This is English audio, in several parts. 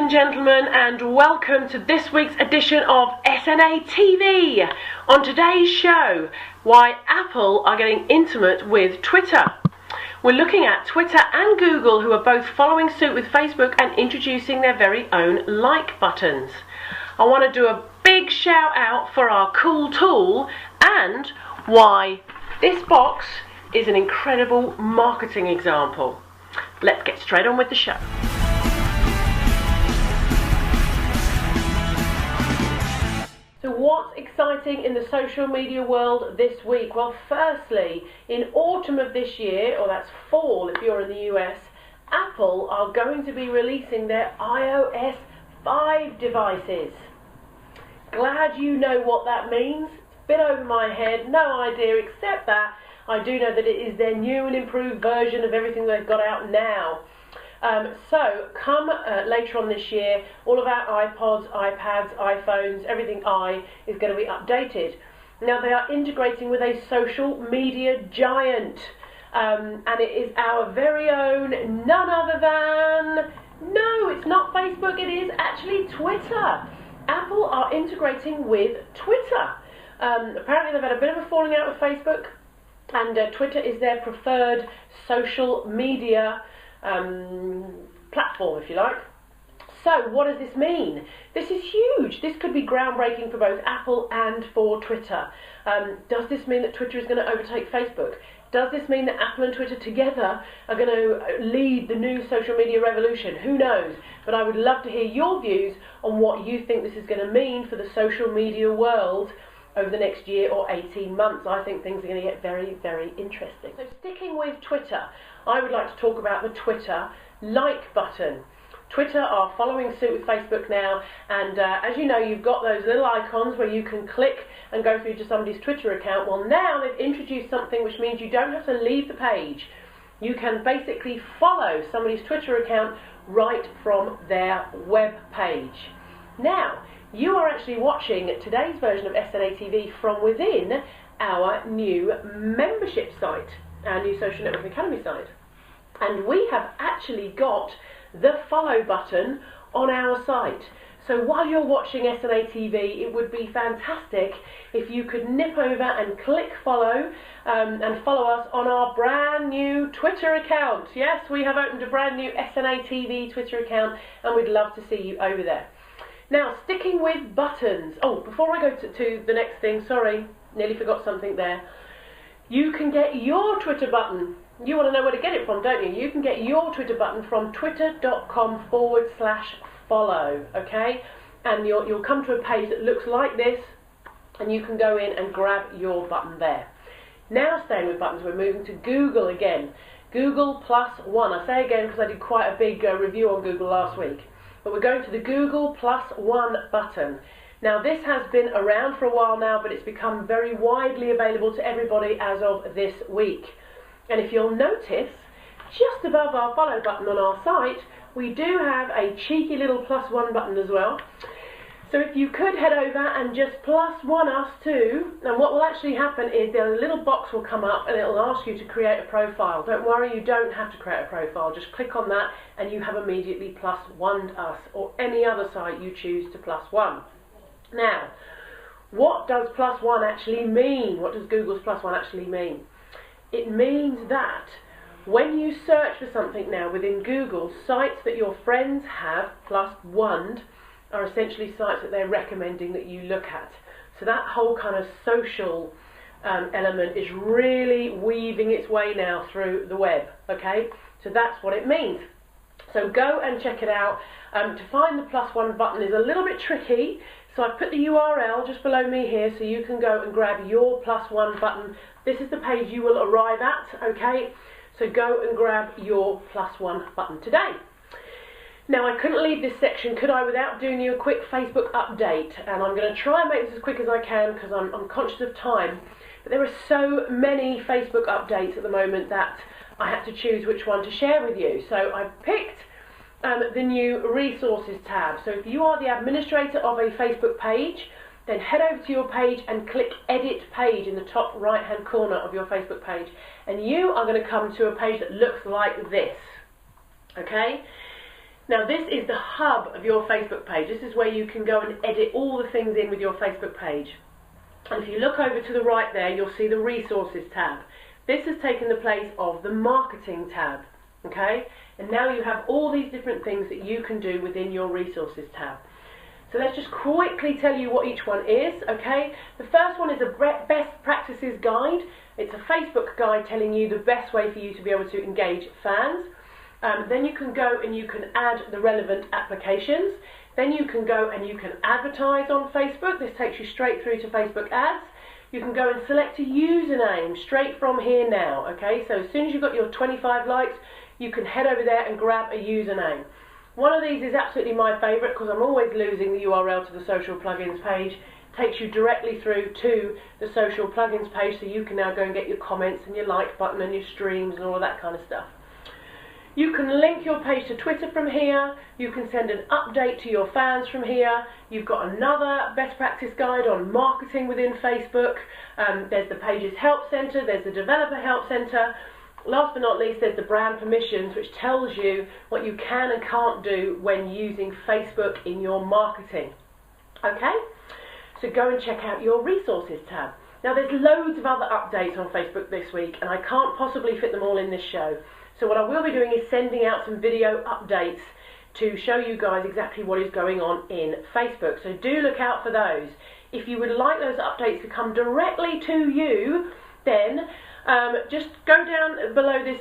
and gentlemen, and welcome to this week's edition of SNAtv. On today's show, why Apple are getting intimate with Twitter. We're looking at Twitter and Google, who are both following suit with Facebook and introducing their very own like buttons. I want to do a big shout out for our cool tool and why this box is an incredible marketing example. Let's get straight on with the show. So what's exciting in the social media world this week? Well, firstly, in autumn of this year, or that's fall if you're in the US, Apple are going to be releasing their iOS 5 devices. Glad you know what that means. It's a bit over my head, no idea, except that I do know that it is their new and improved version of everything they've got out now. So come later on this year, all of our iPods, iPads, iPhones, everything i is going to be updated. Now they are integrating with a social media giant, and it is our very own, none other than, no, it's not Facebook, it is actually Twitter. Apple are integrating with Twitter. Apparently they've had a bit of a falling out with Facebook, and Twitter is their preferred social media platform, if you like. So what does this mean? This is huge. This could be groundbreaking for both Apple and for Twitter. Does this mean that Twitter is going to overtake Facebook? Does this mean that Apple and Twitter together are going to lead the new social media revolution? Who knows? But I would love to hear your views on what you think this is going to mean for the social media world over the next year or 18 months. I think things are going to get very, very interesting. So sticking with Twitter, I would like to talk about the Twitter like button. Twitter are following suit with Facebook now, and as you know, you've got those little icons where you can click and go through to somebody's Twitter account. Well, now they've introduced something which means you don't have to leave the page. You can basically follow somebody's Twitter account right from their web page. Now, you are actually watching today's version of SNAtv from within our new membership site, our new Social Network Academy site. And we have actually got the follow button on our site. So while you're watching SNAtv, it would be fantastic if you could nip over and click follow and follow us on our brand new Twitter account. Yes, we have opened a brand new SNAtv Twitter account, and we'd love to see you over there. Now, sticking with buttons. Oh, before I go to the next thing, sorry, nearly forgot something there. You can get your Twitter button. You want to know where to get it from, don't you? You can get your Twitter button from twitter.com/follow, okay? And you'll come to a page that looks like this, and you can go in and grab your button there. Now, staying with buttons, we're moving to Google again. Google +1. I say again because I did quite a big review on Google last week. But we're going to the Google +1 button. Now this has been around for a while now, but it's become very widely available to everybody as of this week. And if you'll notice, just above our follow button on our site, we do have a cheeky little +1 button as well. So if you could head over and just +1 us too, and what will actually happen is a little box will come up and it'll ask you to create a profile. Don't worry, you don't have to create a profile. Just click on that and you have immediately +1'd us, or any other site you choose to +1. Now, what does +1 actually mean? What does Google's +1 actually mean? It means that when you search for something now within Google, sites that your friends have +1'd are essentially sites that they're recommending that you look at. So that whole kind of social element is really weaving its way now through the web, okay? So that's what it means. So go and check it out. To find the +1 button is a little bit tricky, so I've put the URL just below me here so you can go and grab your +1 button. This is the page you will arrive at, okay? So go and grab your +1 button today. Now, I couldn't leave this section, could I, without doing you a quick Facebook update. And I'm going to try and make this as quick as I can because I'm conscious of time. But there are so many Facebook updates at the moment that I had to choose which one to share with you. So I've picked the new Resources tab. So if you are the administrator of a Facebook page, then head over to your page and click Edit Page in the top right-hand corner of your Facebook page. And you are going to come to a page that looks like this. Okay? Now this is the hub of your Facebook page. This is where you can go and edit all the things in with your Facebook page. And if you look over to the right there, you'll see the resources tab. This has taken the place of the marketing tab, okay? And now you have all these different things that you can do within your resources tab. So let's just quickly tell you what each one is, okay? The first one is a best practices guide. It's a Facebook guide telling you the best way for you to be able to engage fans. Then you can go and you can add the relevant applications. Then you can go and you can advertise on Facebook. This takes you straight through to Facebook ads. You can go and select a username straight from here now, okay? So as soon as you've got your 25 likes, you can head over there and grab a username. One of these is absolutely my favourite because I'm always losing the URL to the social plugins page. It takes you directly through to the social plugins page, so you can now go and get your comments and your like button and your streams and all of that kind of stuff. You can link your page to Twitter from here. You can send an update to your fans from here. You've got another best practice guide on marketing within Facebook. There's the Pages Help Center, there's the Developer Help Center. Last but not least, there's the brand permissions, which tells you what you can and can't do when using Facebook in your marketing. Okay? So go and check out your resources tab. Now there's loads of other updates on Facebook this week, and I can't possibly fit them all in this show. So what I will be doing is sending out some video updates to show you guys exactly what is going on in Facebook. So do look out for those. If you would like those updates to come directly to you, then just go down below this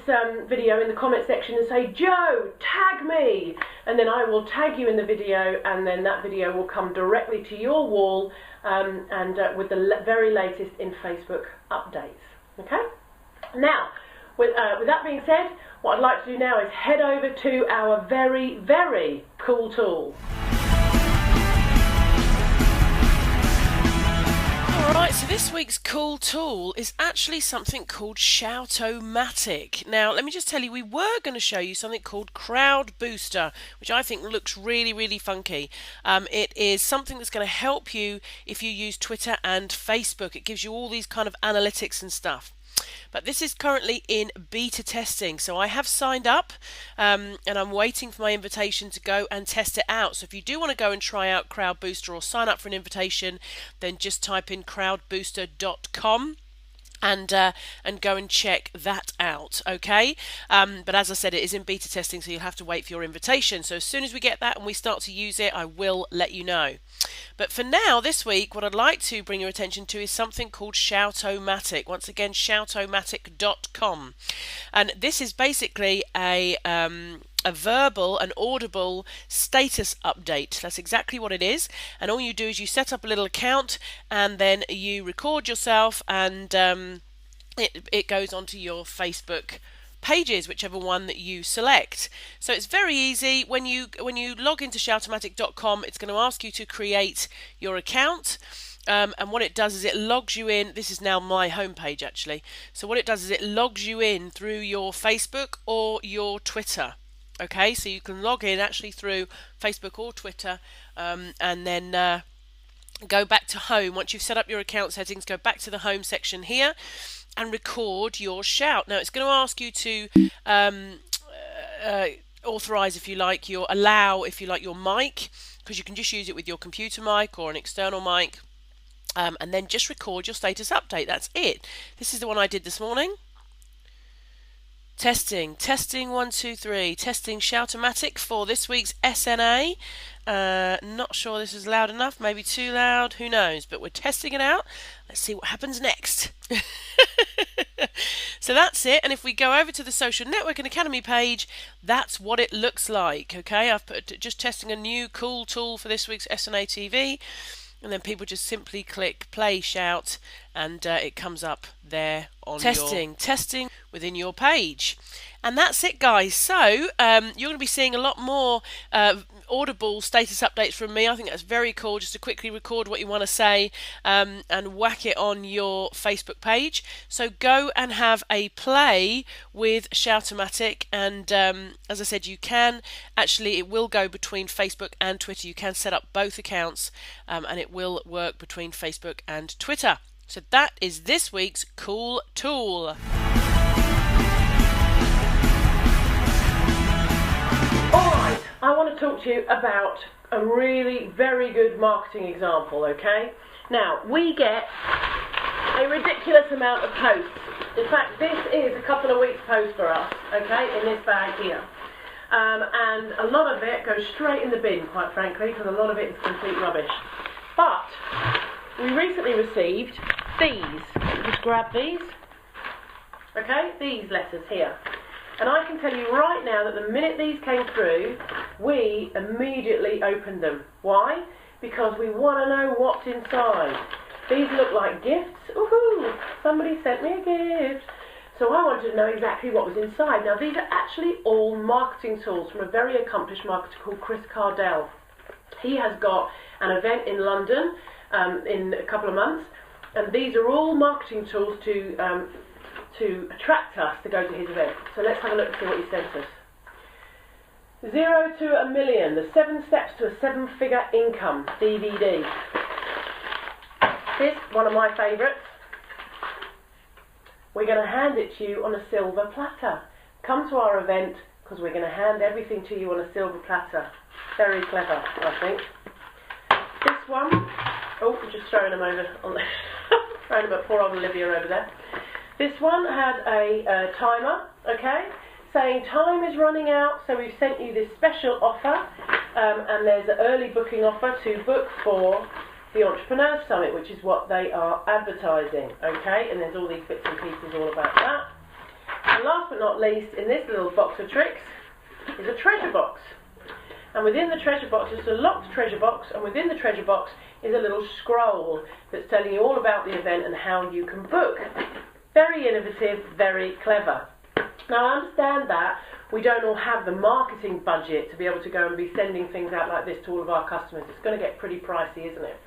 video in the comment section and say, Joe, tag me, and then I will tag you in the video, and then that video will come directly to your wall with the very latest in Facebook updates. Okay? Now, with that being said, what I'd like to do now is head over to our very, very cool tool. Alright, so this week's cool tool is actually something called Shoutomatic. Now, let me just tell you, we were going to show you something called Crowd Booster, which I think looks really, really funky. It is something that's going to help you if you use Twitter and Facebook. It gives you all these kind of analytics and stuff. But this is currently in beta testing, so I have signed up and I'm waiting for my invitation to go and test it out. So if you do want to go and try out Crowd Booster or sign up for an invitation, then just type in crowdbooster.com and go and check that out, okay? But as I said, it is in beta testing, so you'll have to wait for your invitation. So as soon as we get that and we start to use it, I will let you know. But for now, this week, what I'd like to bring your attention to is something called Shoutomatic. Once again, shoutomatic.com. And this is basically a verbal, an audible status update. That's exactly what it is. And all you do is you set up a little account and then you record yourself, and it goes onto your Facebook pages, whichever one that you select. So it's very easy. When you log into shoutomatic.com, it's going to ask you to create your account. And what it does is it logs you in. This is now my homepage actually. So what it does is it logs you in through your Facebook or your Twitter. Okay, so you can log in actually through Facebook or Twitter, and then go back to home. Once you've set up your account settings, go back to the home section here and record your shout. Now it's going to ask you to authorize, if you like, allow if you like your mic, because you can just use it with your computer mic or an external mic, and then just record your status update. That's it. This is the one I did this morning. Testing 1 2 3, testing Shoutomatic for this week's SNA. Not sure this is loud enough, maybe too loud, who knows, but we're testing it out. Let's see what happens next. So that's it, and if we go over to the Social Network and Academy page, that's what it looks like. Okay, I've put just testing a new cool tool for this week's SNAtv, and then people just simply click play shout, and it comes up there on testing within your page. And that's it, guys. So you're going to be seeing a lot more audible status updates from me. I think that's very cool, just to quickly record what you want to say and whack it on your Facebook page. So go and have a play with Shoutomatic, and as I said, you can actually, it will go between Facebook and Twitter. You can set up both accounts, and it will work between Facebook and Twitter. So that is this week's cool tool. Alright, I want to talk to you about a really very good marketing example, okay? Now, we get a ridiculous amount of posts. In fact, this is a couple of weeks' post for us, okay, in this bag here. And a lot of it goes straight in the bin, quite frankly, because a lot of it is complete rubbish. But we recently received these. Just grab these. Okay, these letters here. And I can tell you right now that the minute these came through, we immediately opened them. Why? Because we want to know what's inside. These look like gifts. Woohoo! Somebody sent me a gift. So I wanted to know exactly what was inside. Now these are actually all marketing tools from a very accomplished marketer called Chris Cardell. He has got an event in London in a couple of months, and these are all marketing tools to attract us to go to his event. So let's have a look and see what he sent us. 0 to $1 million, the 7 steps to a 7-figure income DVD. Here's one of my favourites. We're going to hand it to you on a silver platter. Come to our event because we're going to hand everything to you on a silver platter. Very clever, I think. This one, oh, I'm just throwing them over, throwing them at poor old Olivia over there. This one had a timer, okay, saying time is running out, so we've sent you this special offer, and there's an early booking offer to book for the Entrepreneur Summit, which is what they are advertising, okay, and there's all these bits and pieces all about that. And last but not least, in this little box of tricks is a treasure box. And within the treasure box, it's a locked treasure box, and within the treasure box is a little scroll that's telling you all about the event and how you can book. Very innovative, very clever. Now I understand that we don't all have the marketing budget to be able to go and be sending things out like this to all of our customers. It's going to get pretty pricey, isn't it?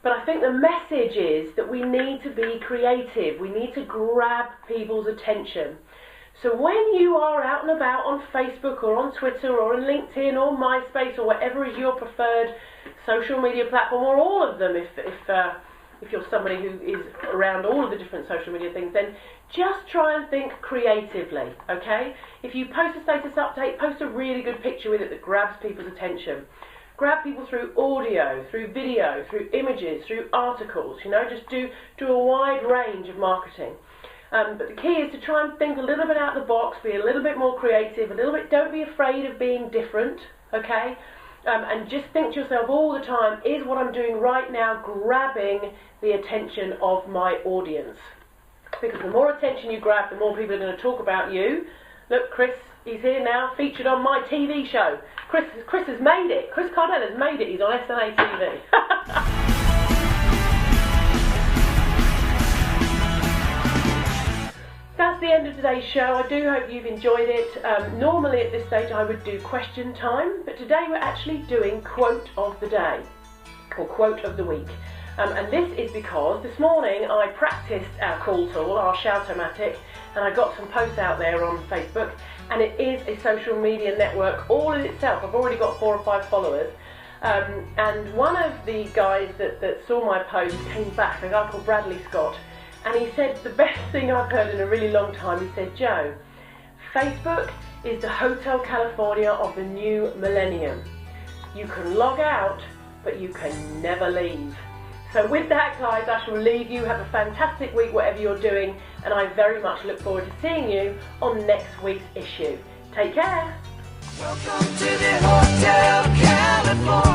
But I think the message is that we need to be creative. We need to grab people's attention. So when you are out and about on Facebook or on Twitter or on LinkedIn or MySpace or whatever is your preferred social media platform, or all of them if you're somebody who is around all of the different social media things, then just try and think creatively, okay? If you post a status update, post a really good picture with it that grabs people's attention. Grab people through audio, through video, through images, through articles, you know, just do a wide range of marketing. But the key is to try and think a little bit out of the box, be a little bit more creative, don't be afraid of being different, okay? And just think to yourself all the time, is what I'm doing right now grabbing the attention of my audience? Because the more attention you grab, the more people are going to talk about you. Look, Chris, he's here now, featured on my TV show. Chris has made it. Chris Cardell has made it. He's on SNAtv. That's the end of today's show. I do hope you've enjoyed it. Normally at this stage I would do question time, but today we're actually doing quote of the day, or quote of the week. And this is because this morning I practiced our call tool, our Shoutomatic, and I got some posts out there on Facebook, and it is a social media network all in itself. I've already got 4 or 5 followers. And one of the guys that saw my post came back, a guy called Bradley Scott, and he said the best thing I've heard in a really long time. He said, Jo, Facebook is the Hotel California of the new millennium. You can log out, but you can never leave. So with that, guys, I shall leave you. Have a fantastic week, whatever you're doing, and I very much look forward to seeing you on next week's issue. Take care. Welcome to the Hotel California.